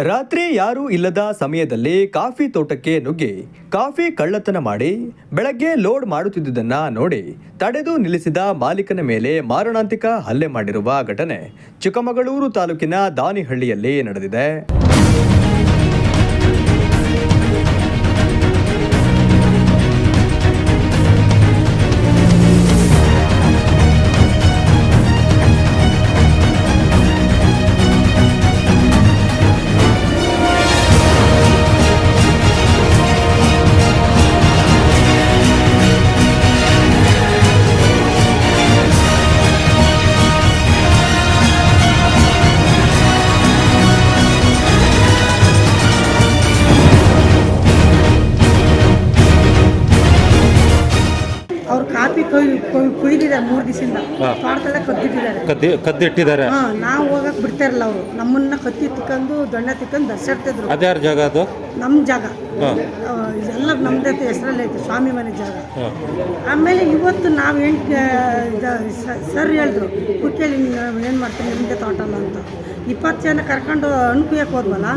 ರಾತ್ರಿ ಯಾರೂ ಇಲ್ಲದ ಸಮಯದಲ್ಲಿ ಕಾಫಿ ತೋಟಕ್ಕೆ ನುಗ್ಗಿ ಕಾಫಿ ಕಳ್ಳತನ ಮಾಡಿ ಬೆಳಗ್ಗೆ ಲೋಡ್ ಮಾಡುತ್ತಿದ್ದುದನ್ನು ನೋಡಿ ತಡೆದು ನಿಲ್ಲಿಸಿದ ಮಾಲೀಕನ ಮೇಲೆ ಮಾರಣಾಂತಿಕ ಹಲ್ಲೆ ಮಾಡಿರುವ ಘಟನೆ ಚಿಕ್ಕಮಗಳೂರು ತಾಲೂಕಿನ ದಾನಿಹಳ್ಳಿಯಲ್ಲಿ ನಡೆದಿದೆ. ಅವ್ರು ಕಾಫಿ ಕುಯ್ದಿದ್ದಾರೆ 3 ದಿವಸದಿಂದ ತೋಟದಲ್ಲೇ ಕದ್ದಿಟ್ಟಿದ್ದಾರೆ. ನಾವು ಹೋಗಕ್ಕೆ ಬಿಡ್ತಾರಲ್ಲ ಅವರು ನಮ್ಮನ್ನ ಕತ್ತಿ ತಿಕ್ಕೊಂಡು ದೊಣ್ಣೆ ತಿಕ್ಕೊಂಡು ದರ್ಶಾಡ್ತಿದ್ರು. ಅದ್ಯಾರ ಜಾಗ ಅದು? ನಮ್ಮ ಜಾಗ ಎಲ್ಲ ನಮ್ದೇ ಹೆಸರಲ್ಲಿ ಐತೆ, ಸ್ವಾಮಿ ಮನೆ ಜಾಗ. ಆಮೇಲೆ ಇವತ್ತು ನಾವು ಸರ್ ಹೇಳಿದ್ರು ಕುಕ್ಕೇಳಿ ಏನು ಮಾಡ್ತೀನಿ ನಿಮ್ಮದೇ ತೋಟ ಅಲ್ಲ ಅಂತ. 20 ಜನ ಕರ್ಕೊಂಡು ಹಣ್ಣು ಕುಯ್ಯಕ್ಕೆ ಹೋದ್ವಲ್ಲ,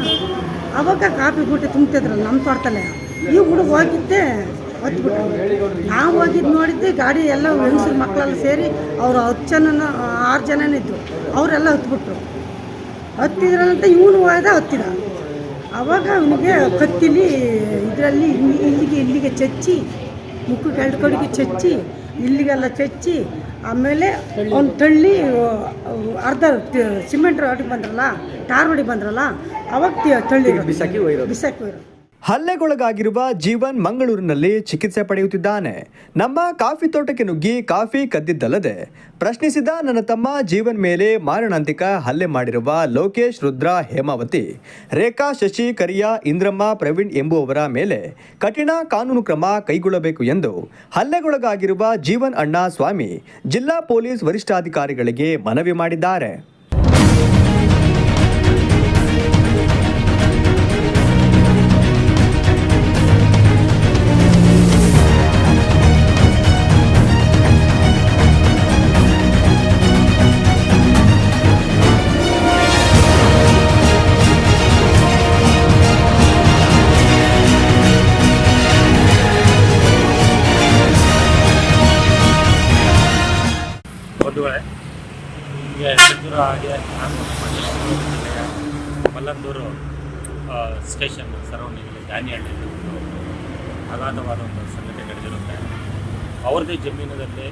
ಅವಾಗ ಕಾಫಿ ಬೂಟಿ ತುಂಬ್ತಿದ್ರಲ್ಲ ನಮ್ಮ ತೋಟದಲ್ಲೇ. ಈ ಹುಡುಗ ಹೋಗಿದ್ದೆ ಹತ್ಬಿಟ್ರು. ನಾವು ಹೋಗಿದ್ದು ನೋಡಿದ್ದೆ ಗಾಡಿ ಎಲ್ಲ ಹೆಂಗಸ್ರ ಮಕ್ಕಳೆಲ್ಲ ಸೇರಿ ಅವರು 6 ಜನನಿದ್ರು. ಅವರೆಲ್ಲ ಹತ್ಬಿಟ್ರು. ಹತ್ತಿದ್ರಂತ ಇವನು ಹೋದ ಹತ್ತಿದ. ಆವಾಗ ಅವನಿಗೆ ಕತ್ತಿಲಿ ಇದರಲ್ಲಿ ಇಲ್ಲಿಗೆ ಚಚ್ಚಿ, ಮುಖಕ್ಕೆ 2 ಕಡೆಗೆ ಚಚ್ಚಿ, ಇಲ್ಲಿಗೆಲ್ಲ ಚಚ್ಚಿ, ಆಮೇಲೆ ಅವ್ನು ತಳ್ಳಿ ಅರ್ಧ ಸಿಮೆಂಟ್ ಹೊಡಿಗೆ ಬಂದ್ರಲ್ಲ, ಟಾರ್ ಹೊಡಿಗೆ ಬಂದ್ರಲ್ಲ, ಅವಾಗ ತಳ್ಳಿ ಬಿಸಾಕಿ ಹೋಯ್ರು. ಹಲ್ಲೆಗೊಳಗಾಗಿರುವ ಜೀವನ್ ಮಂಗಳೂರಿನಲ್ಲಿ ಚಿಕಿತ್ಸೆ ಪಡೆಯುತ್ತಿದ್ದಾನೆ. ನಮ್ಮ ಕಾಫಿ ತೋಟಕ್ಕೆ ನುಗ್ಗಿ ಕಾಫಿ ಕದ್ದಿದ್ದಲ್ಲದೆ ಪ್ರಶ್ನಿಸಿದ ನನ್ನ ತಮ್ಮ ಜೀವನ್ ಮೇಲೆ ಮಾರಣಾಂತಿಕ ಹಲ್ಲೆ ಮಾಡಿರುವ ಲೋಕೇಶ್, ರುದ್ರ, ಹೇಮಾವತಿ, ರೇಖಾ, ಶಶಿ, ಕರಿಯಾ, ಇಂದ್ರಮ್ಮ, ಪ್ರವೀಣ್ ಎಂಬುವವರ ಮೇಲೆ ಕಠಿಣ ಕಾನೂನು ಕ್ರಮ ಕೈಗೊಳ್ಳಬೇಕು ಎಂದು ಹಲ್ಲೆಗೊಳಗಾಗಿರುವ ಜೀವನ್ ಅಣ್ಣ ಸ್ವಾಮಿ ಜಿಲ್ಲಾ ಪೊಲೀಸ್ ವರಿಷ್ಠಾಧಿಕಾರಿಗಳಿಗೆ ಮನವಿ ಮಾಡಿದ್ದಾರೆ. ಒಂದು ವೇಳೆ ನಿಮಗೆ ಸಿದ್ದೂರು ಹಾಗೆ ನಾನು ಮಲ್ಲಂದೂರು ಸ್ಟೇಷನ್ ಸರೌಂಡಿಂಗಲ್ಲಿ ದಾನಿಹಳ್ಳಿಯಲ್ಲಿ ಅಗಾಧವಾದ ಒಂದು ಸಂಗತಿ ನಡೆದಿರುತ್ತೆ. ಅವ್ರದ್ದೇ ಜಮೀನಿನಲ್ಲಿ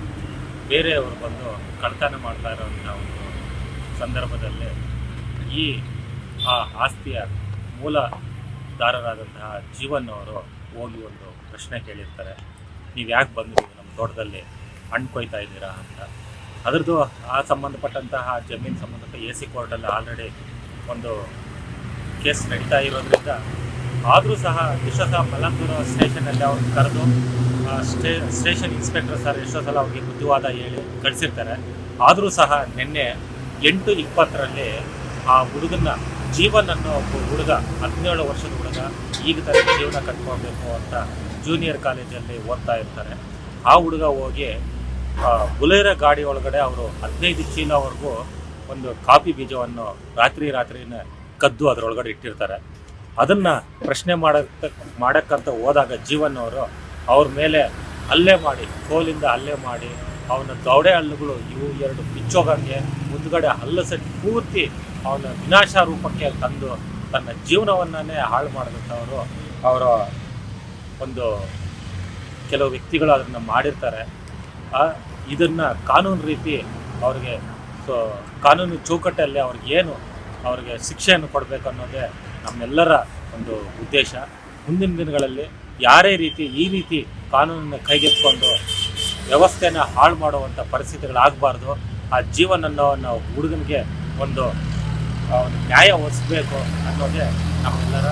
ಬೇರೆಯವರು ಬಂದು ಕಳ್ತನ ಮಾಡ್ತಾ ಇರೋಂಥ ಒಂದು ಸಂದರ್ಭದಲ್ಲಿ ಈ ಆಸ್ತಿಯ ಮೂಲದಾರರಾದಂತಹ ಜೀವನ್ ಅವರು ಹೋಗಿ ಒಂದು ಪ್ರಶ್ನೆ ಕೇಳಿರ್ತಾರೆ, ನೀವು ಯಾಕೆ ಬಂದ್ರಿ ನಮ್ಮ ತೋಟದಲ್ಲಿ ಹಣ್ಣು ಕೊಯ್ತಾ ಇದ್ದೀರಾ ಅಂತ. ಅದರದ್ದು ಸಂಬಂಧಪಟ್ಟಂತಹ ಜಮೀನು ಸಂಬಂಧಪಟ್ಟ AC ಕೋರ್ಟಲ್ಲಿ ಆಲ್ರೆಡಿ ಒಂದು ಕೇಸ್ ನಡೀತಾ ಇರೋದ್ರಿಂದ, ಆದರೂ ಸಹ ಎಷ್ಟೋ ಸಹ ಮಲ್ಲಂದೂರು ಸ್ಟೇಷನಲ್ಲಿ ಅವ್ರನ್ನ ಕರೆದು ಸ್ಟೇಷನ್ ಇನ್ಸ್ಪೆಕ್ಟರ್ ಸರ್ ಎಷ್ಟೋ ಸಲ ಅವ್ರಿಗೆ ಬುದ್ಧಿವಾದ ಹೇಳಿ ಕಳಿಸಿರ್ತಾರೆ. ಆದರೂ ಸಹ ನಿನ್ನೆ 8:20ರಲ್ಲಿ ಆ ಹುಡುಗನ ಜೀವನ್ ಅನ್ನೋ ಒಬ್ಬ ಹುಡುಗ, 17 ವರ್ಷದ ಹುಡುಗ, ಈಗ ತಾನೇ ಜೀವನ ಕಟ್ಕೊಳ್ಬೇಕು ಅಂತ ಜೂನಿಯರ್ ಕಾಲೇಜಲ್ಲಿ ಓದ್ತಾ ಇರ್ತಾರೆ. ಆ ಹುಡುಗ ಹೋಗಿ ಬುಲೆರೋ ಗಾಡಿ ಒಳಗಡೆ ಅವರು 15 ಚೀಲವರೆಗೂ ಒಂದು ಕಾಫಿ ಬೀಜವನ್ನು ರಾತ್ರಿನೇ ಕದ್ದು ಅದರೊಳಗಡೆ ಇಟ್ಟಿರ್ತಾರೆ. ಅದನ್ನು ಪ್ರಶ್ನೆ ಮಾಡೋಕ್ಕಂತ ಹೋದಾಗ ಜೀವನ್ ಅವರು ಅವ್ರ ಮೇಲೆ ಹಲ್ಲೆ ಮಾಡಿ, ಕೋಲಿಂದ ಹಲ್ಲೆ ಮಾಡಿ, ಅವನ ದೌಡೆ ಹಲ್ಲುಗಳು ಇವು 2 ಬಿಚ್ಚೋಗಂಗೆ ಮುಂದ್ಗಡೆ ಹಲ್ಲು ಸೆಟ್ ಪೂರ್ತಿ ಅವನ ವಿನಾಶ ರೂಪಕ್ಕೆ ತಂದು ತನ್ನ ಜೀವನವನ್ನೇ ಹಾಳು ಮಾಡಿದಂಥವರು ಅವರ ಒಂದು ಕೆಲವು ವ್ಯಕ್ತಿಗಳು ಅದನ್ನು ಮಾಡಿರ್ತಾರೆ. ಇದನ್ನು ಕಾನೂನು ರೀತಿ ಅವ್ರಿಗೆ ಕಾನೂನು ಚೌಕಟ್ಟಲ್ಲಿ ಅವ್ರಿಗೆ ಶಿಕ್ಷೆಯನ್ನು ಕೊಡಬೇಕು ಅನ್ನೋದೇ ನಮ್ಮೆಲ್ಲರ ಒಂದು ಉದ್ದೇಶ. ಮುಂದಿನ ದಿನಗಳಲ್ಲಿ ಯಾರೇ ಈ ರೀತಿ ಕಾನೂನನ್ನು ಕೈಗೆತ್ತಿಕೊಂಡು ವ್ಯವಸ್ಥೆನ ಹಾಳು ಮಾಡುವಂಥ ಪರಿಸ್ಥಿತಿಗಳಾಗಬಾರ್ದು. ಆ ಜೀವನವನ್ನು ಹುಡುಗನಿಗೆ ಒಂದು ನ್ಯಾಯ ಒದಗಿಸ್ಬೇಕು ಅನ್ನೋದೇ ನಮ್ಮೆಲ್ಲರ